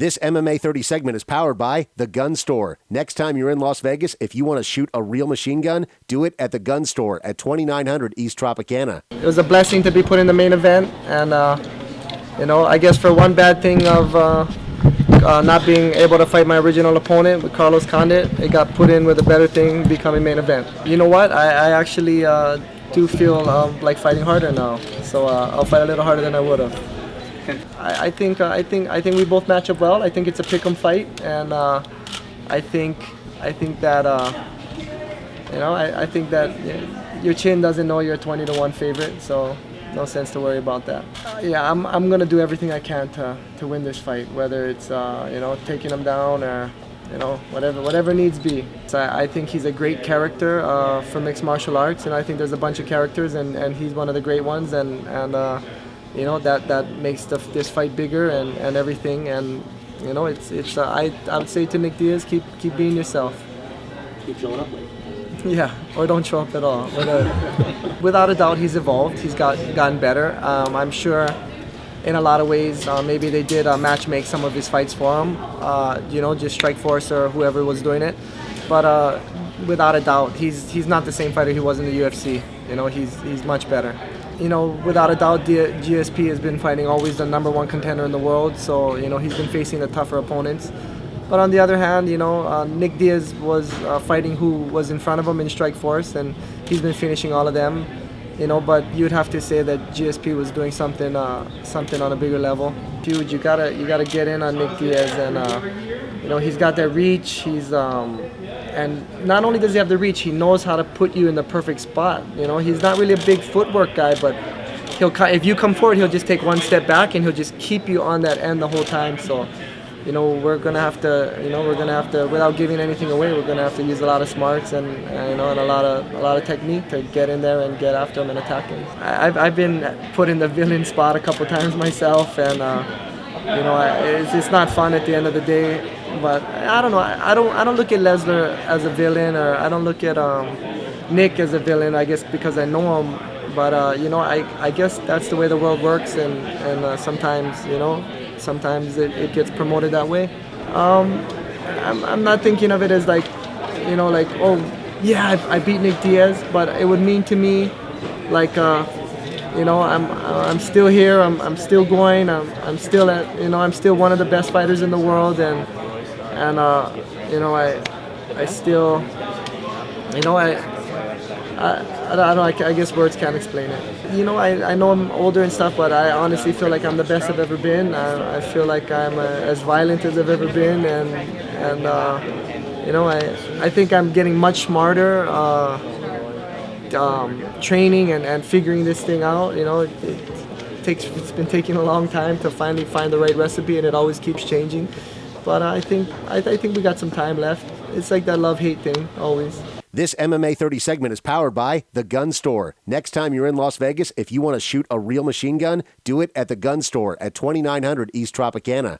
This MMA 30 segment is powered by The Gun Store. Next time you're in Las Vegas, if you want to shoot a real machine gun, do it at The Gun Store at 2900 East Tropicana. It was a blessing to be put in the main event, and I guess for one bad thing of not being able to fight my original opponent with Carlos Condit, it got put in with a better thing, becoming main event. You know what? I actually do feel like fighting harder now, so I'll fight a little harder than I would have. I think we both match up well. I think it's a pick'em fight, and I think that your chin doesn't know you're a 20-1 favorite, so no sense to worry about that. I'm gonna do everything I can to win this fight, whether it's taking him down or whatever needs be. So I think he's a great character for mixed martial arts, and I think there's a bunch of characters, and he's one of the great ones, and that makes this fight bigger and everything. And I would say to Nick Diaz, keep being yourself. Keep showing up late. Yeah, or don't show up at all. Without a doubt, he's evolved. He's gotten better. I'm sure in a lot of ways, maybe they did match make some of his fights for him, just Strikeforce or whoever was doing it. But without a doubt, he's not the same fighter he was in the UFC. He's much better. Without a doubt, GSP has been fighting always the #1 contender in the world, so he's been facing the tougher opponents. But on the other hand, Nick Diaz was fighting who was in front of him in Strikeforce, and he's been finishing all of them. But you'd have to say that GSP was doing something on a bigger level. Huge, you gotta get in on Nick Diaz, and he's got that reach. And not only does he have the reach, he knows how to put you in the perfect spot. He's not really a big footwork guy, but if you come forward, he'll just take one step back and he'll just keep you on that end the whole time. So, we're gonna have to, without giving anything away, we're gonna have to use a lot of smarts and a lot of technique to get in there and get after him and attack him. I've been put in the villain spot a couple times myself, and it's not fun at the end of the day. But I don't know. I don't look at Lesnar as a villain, or I don't look at Nick as a villain. I guess because I know him. But I guess that's the way the world works, and sometimes it gets promoted that way. I'm not thinking of it as like oh yeah, I beat Nick Diaz, but it would mean to me like I'm still here. I'm still going. I'm still I'm still one of the best fighters in the world, and I still, I don't know, I guess words can't explain it. I know I'm older and stuff, but I honestly feel like I'm the best I've ever been. I feel like I'm as violent as I've ever been, and I think I'm getting much smarter, training and figuring this thing out. It's been taking a long time to finally find the right recipe, and it always keeps changing. But I think we got some time left. It's like that love-hate thing, always. This MMA 30 segment is powered by The Gun Store. Next time you're in Las Vegas, if you want to shoot a real machine gun, do it at The Gun Store at 2900 East Tropicana.